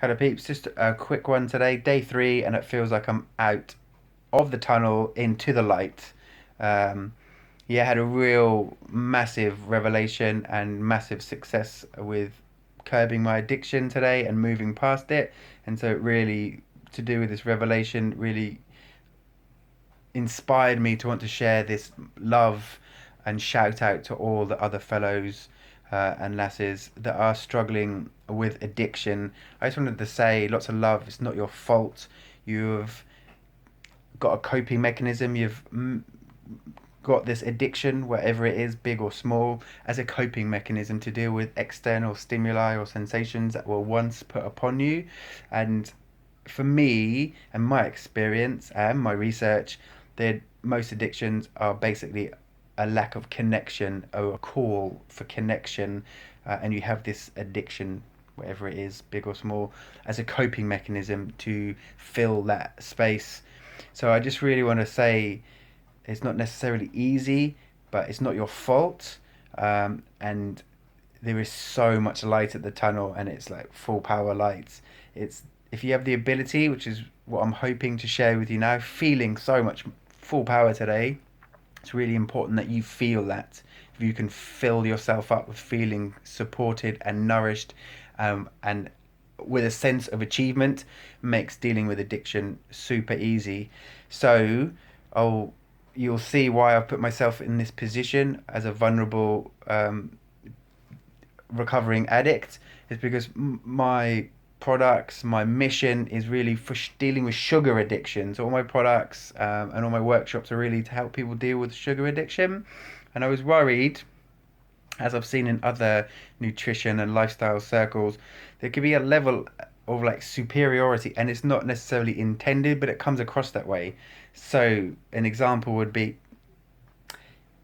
Hello peeps, just a quick one today, day three, and it feels like I'm out of the tunnel into the light. Um, yeah, I had a real massive revelation and massive success with curbing my addiction today and moving past it. And so it really, to do with this revelation, really inspired me to want to share this love and shout out to all the other fellows and lasses that are struggling with addiction. I just wanted to say lots of love. It's not your fault. You've got a coping mechanism. You've got this addiction, whatever it is, big or small, as a coping mechanism to deal with external stimuli or sensations that were once put upon you. And for me and my experience and my research, that most addictions are basically a lack of connection or a call for connection, and you have this addiction, whatever it is, big or small, as a coping mechanism to fill that space. So I just really want to say it's not necessarily easy, but it's not your fault, and there is so much light at the tunnel, and it's like full power lights. It's if you have the ability, which is what I'm hoping to share with you now, feeling so much full power today. It's really important that you feel that. If you can fill yourself up with feeling supported and nourished, and with a sense of achievement, makes dealing with addiction super easy. So, I'll you'll see why I've put myself in this position as a vulnerable recovering addict is because my products, my mission is really for dealing with sugar addiction. So all my products and all my workshops are really to help people deal with sugar addiction. And I was worried, as I've seen in other nutrition and lifestyle circles, there could be a level of like superiority, and it's not necessarily intended, but it comes across that way. So an example would be,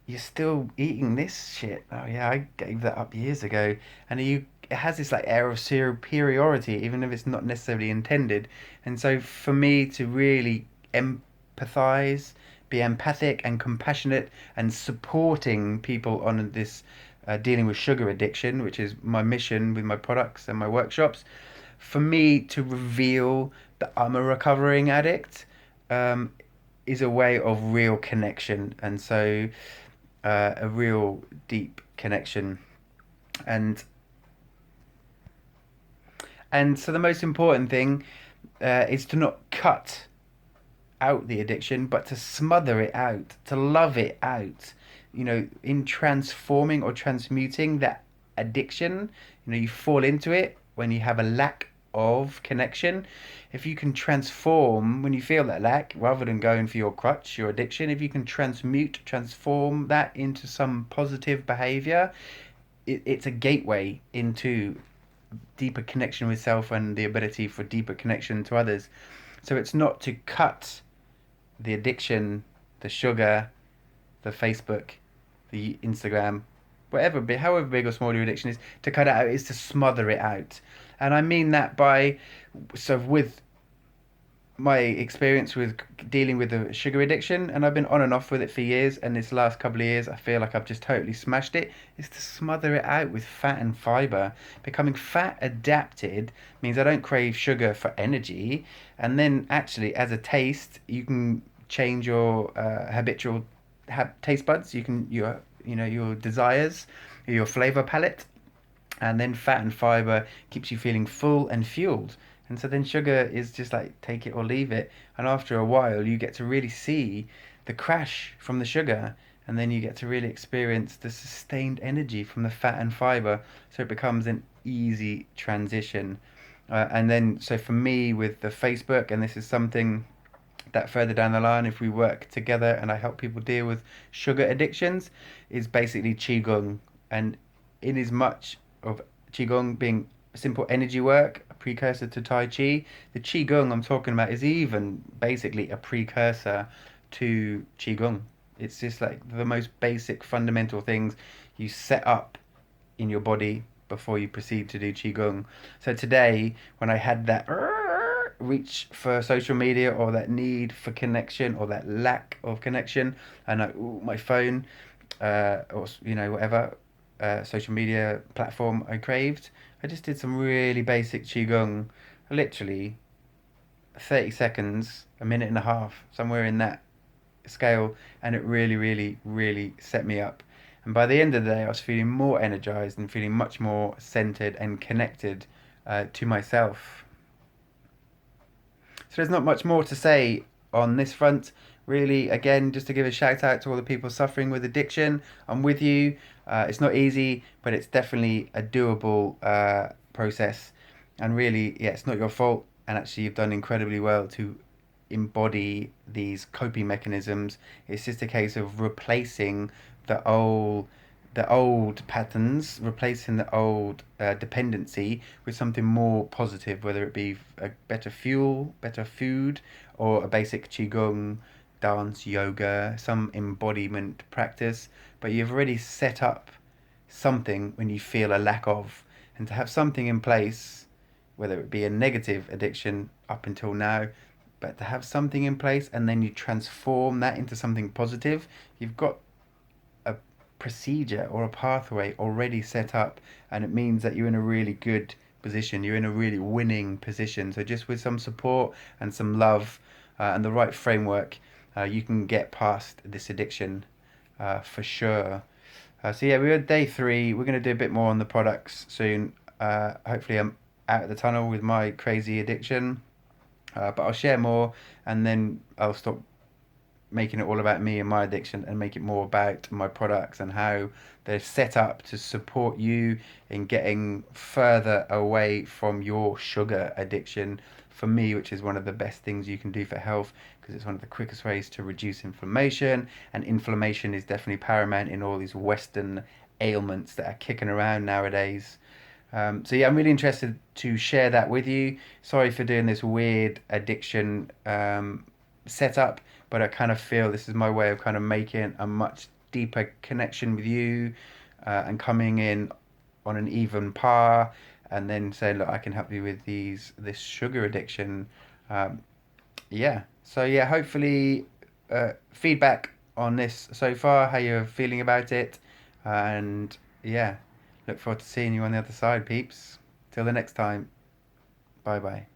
you're still eating this shit. Oh yeah, I gave that up years ago. And it has this like air of superiority, even if it's not necessarily intended. And so for me to really empathize, be empathic and compassionate and supporting people on this dealing with sugar addiction, which is my mission with my products and my workshops, for me to reveal that I'm a recovering addict, um, is a way of real connection. And so a real deep connection. And so the most important thing is to not cut out the addiction, but to smother it out, to love it out. You know, in transforming or transmuting that addiction, you fall into it when you have a lack of connection. If you can transform when you feel that lack, rather than going for your crutch, your addiction, if you can transform that into some positive behavior, it's a gateway into deeper connection with self and the ability for deeper connection to others. So it's not to cut the addiction, the sugar, the Facebook, the Instagram, whatever, however big or small your addiction is, to cut it out is to smother it out. And I mean that by, so with my experience with dealing with the sugar addiction, and I've been on and off with it for years, and this last couple of years, I feel like I've just totally smashed it, is to smother it out with fat and fiber. Becoming fat adapted means I don't crave sugar for energy, and then actually, as a taste, you can change your habitual taste buds. You can your desires, your flavor palette, and then fat and fiber keeps you feeling full and fueled. And so then sugar is just like take it or leave it. And after a while, you get to really see the crash from the sugar, and then you get to really experience the sustained energy from the fat and fiber. So it becomes an easy transition. And then, so for me with the Facebook, and this is something that further down the line, if we work together and I help people deal with sugar addictions, is basically Qigong. And in as much of Qigong being simple energy work, a precursor to Tai Chi, the Qigong I'm talking about is even basically a precursor to Qigong. It's just like the most basic fundamental things you set up in your body before you proceed to do Qigong. So today, when I had that reach for social media or that need for connection or that lack of connection, and my phone, or whatever social media platform I craved, I just did some really basic qigong, literally 30 seconds, a minute and a half, somewhere in that scale, and it really, really, really set me up. And by the end of the day, I was feeling more energized and feeling much more centered and connected to myself. So there's not much more to say on this front. Really, again, just to give a shout out to all the people suffering with addiction. I'm with you. It's not easy, but it's definitely a doable process. And really, yeah, it's not your fault. And actually, you've done incredibly well to embody these coping mechanisms. It's just a case of replacing the old the old patterns, replacing the old dependency with something more positive, whether it be a better fuel, better food, or a basic qigong, dance, yoga, some embodiment practice. But you've already set up something when you feel a lack of, and to have something in place, whether it be a negative addiction up until now, but to have something in place and then you transform that into something positive, you've got a procedure or a pathway already set up, and it means that you're in a really good position. You're in a really winning position. So just with some support and some love and the right framework, you can get past this addiction for sure. So yeah, we're at day 3. We're going to do a bit more on the products soon. Hopefully, I'm out of the tunnel with my crazy addiction. But I'll share more, and then I'll stop making it all about me and my addiction and make it more about my products and how they're set up to support you in getting further away from your sugar addiction. For me, which is one of the best things you can do for health, because it's one of the quickest ways to reduce inflammation, and inflammation is definitely paramount in all these Western ailments that are kicking around nowadays. So yeah, I'm really interested to share that with you. Sorry for doing this weird addiction setup, but I kind of feel this is my way of kind of making a much deeper connection with you and coming in on an even par, and then saying, look, I can help you with this sugar addiction. Um, yeah. So yeah, hopefully feedback on this so far, how you're feeling about it, and yeah, look forward to seeing you on the other side, peeps. Till the next time. Bye bye.